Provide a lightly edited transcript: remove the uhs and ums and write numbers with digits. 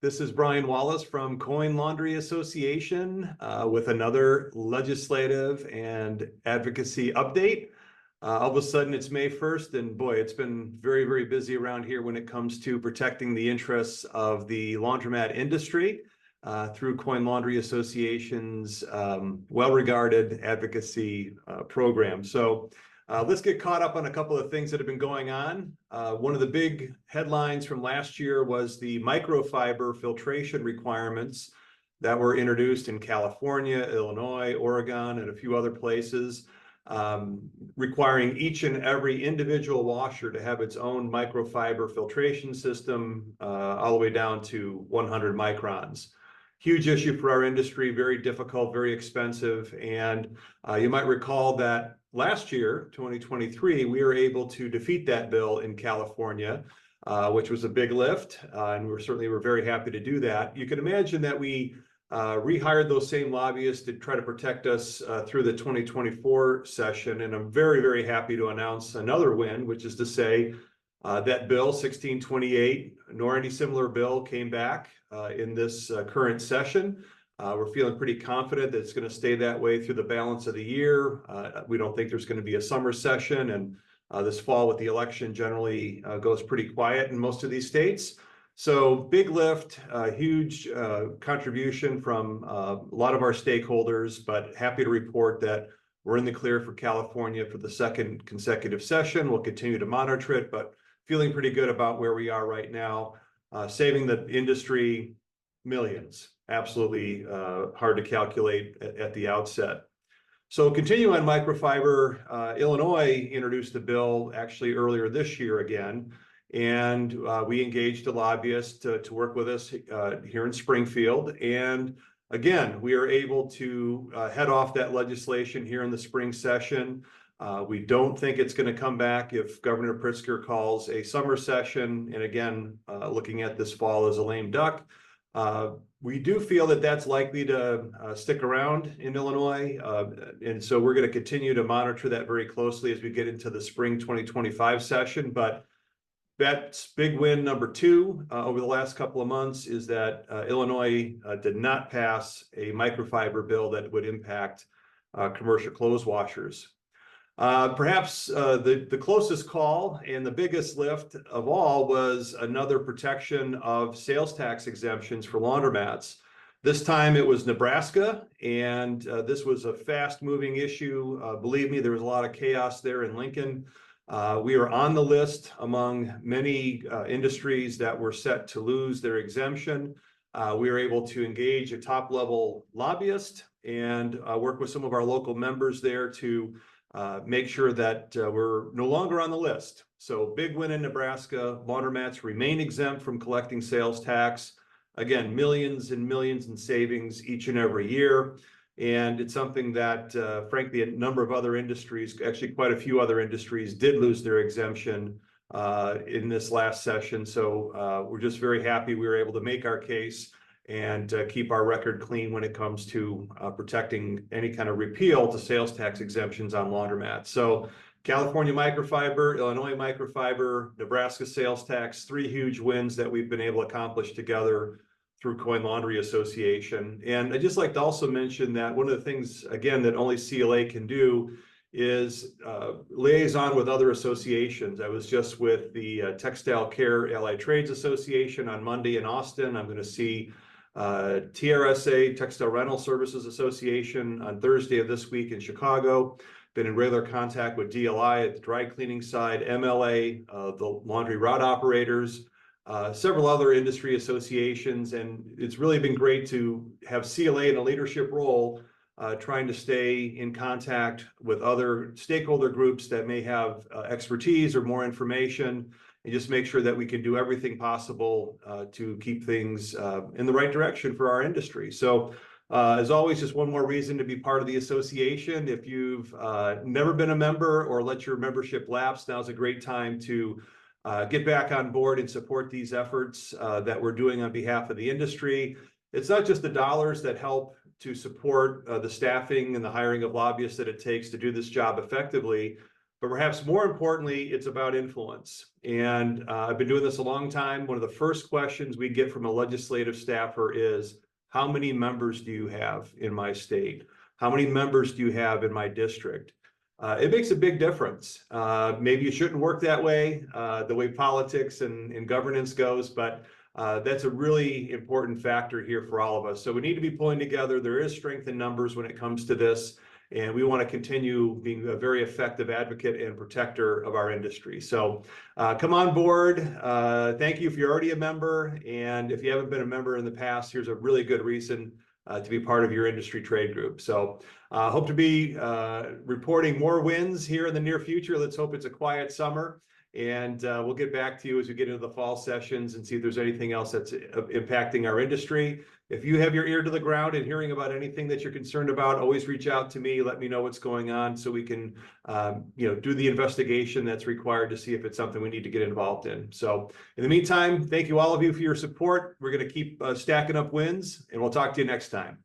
This is Brian Wallace from Coin Laundry Association with another legislative and advocacy update. All of a sudden it's May 1st, and boy, it's been very, very busy around here when it comes to protecting the interests of the laundromat industry through Coin Laundry Association's well-regarded advocacy program. So let's get caught up on a couple of things that have been going on. One of the big headlines from last year was the microfiber filtration requirements that were introduced in California, Illinois, Oregon, and a few other places, requiring each and every individual washer to have its own microfiber filtration system, all the way down to 100 microns. Huge issue for our industry, very difficult, very expensive. And you might recall that last year, 2023, we were able to defeat that bill in California, which was a big lift, and we were very happy to do that. You can imagine that we rehired those same lobbyists to try to protect us through the 2024 session, and I'm very, very happy to announce another win, which is to say that bill 1628, nor any similar bill, came back in this current session. We're feeling pretty confident that it's going to stay that way through the balance of the year. We don't think there's going to be a summer session, and this fall with the election generally goes pretty quiet in most of these states. So big lift, huge contribution from a lot of our stakeholders, but happy to report that we're in the clear for California for the second consecutive session. We'll continue to monitor it, but feeling pretty good about where we are right now, saving the industry millions. Absolutely hard to calculate at the outset. So continue on microfiber, Illinois introduced a bill actually earlier this year again, and we engaged a lobbyist to work with us here in Springfield. And again, we are able to head off that legislation here in the spring session. We don't think it's going to come back if Governor Pritzker calls a summer session. And again, looking at this fall as a lame duck. We do feel that that's likely to stick around in Illinois. And so we're going to continue to monitor that very closely as we get into the spring 2025 session. But that's big win number two over the last couple of months is that Illinois did not pass a microfiber bill that would impact commercial clothes washers. Perhaps the closest call and the biggest lift of all was another protection of sales tax exemptions for laundromats. This time it was Nebraska, and this was a fast-moving issue. Believe me, there was a lot of chaos there in Lincoln. We are on the list among many industries that were set to lose their exemption. We were able to engage a top-level lobbyist and work with some of our local members there to make sure that we're no longer on the list. So big win in Nebraska. Laundromats remain exempt from collecting sales tax. Again, millions and millions in savings each and every year. And it's something that, frankly, a number of other industries, actually quite a few other industries, did lose their exemption in this last session. So we're just very happy we were able to make our case and keep our record clean when it comes to protecting any kind of repeal to sales tax exemptions on laundromats. So California microfiber, Illinois microfiber, Nebraska sales tax, three huge wins that we've been able to accomplish together through Coin Laundry Association. And I'd just like to also mention that one of the things, again, that only CLA can do is liaison with other associations. I was just with the Textile Care Allied Trades Association on Monday in Austin. I'm going to see TRSA, Textile Rental Services Association, on Thursday of this week in Chicago. Been in regular contact with DLI at the dry cleaning side, MLA, the laundry route operators, several other industry associations. And it's really been great to have CLA in a leadership role, trying to stay in contact with other stakeholder groups that may have expertise or more information, and just make sure that we can do everything possible to keep things in the right direction for our industry. So as always, just one more reason to be part of the association. If you've never been a member or let your membership lapse, now's a great time to get back on board and support these efforts that we're doing on behalf of the industry. It's not just the dollars that help to support the staffing and the hiring of lobbyists that it takes to do this job effectively, but perhaps more importantly, it's about influence. And I've been doing this a long time. One of the first questions we get from a legislative staffer is, how many members do you have in my state? How many members do you have in my district? It makes a big difference. Maybe you shouldn't work that way, the way politics and governance goes, but that's a really important factor here for all of us. So we need to be pulling together. There is strength in numbers when it comes to this, and we want to continue being a very effective advocate and protector of our industry. So come on board. Thank you if you're already a member, and if you haven't been a member in the past, here's a really good reason to be part of your industry trade group. So hope to be reporting more wins here in the near future. Let's hope it's a quiet summer, and we'll get back to you as we get into the fall sessions and see if there's anything else that's impacting our industry. If you have your ear to the ground and hearing about anything that you're concerned about, always reach out to me. Let me know what's going on so we can do the investigation that's required to see if it's something we need to get involved in. So in the meantime, thank you all of you for your support. We're going to keep stacking up wins, and we'll talk to you next time.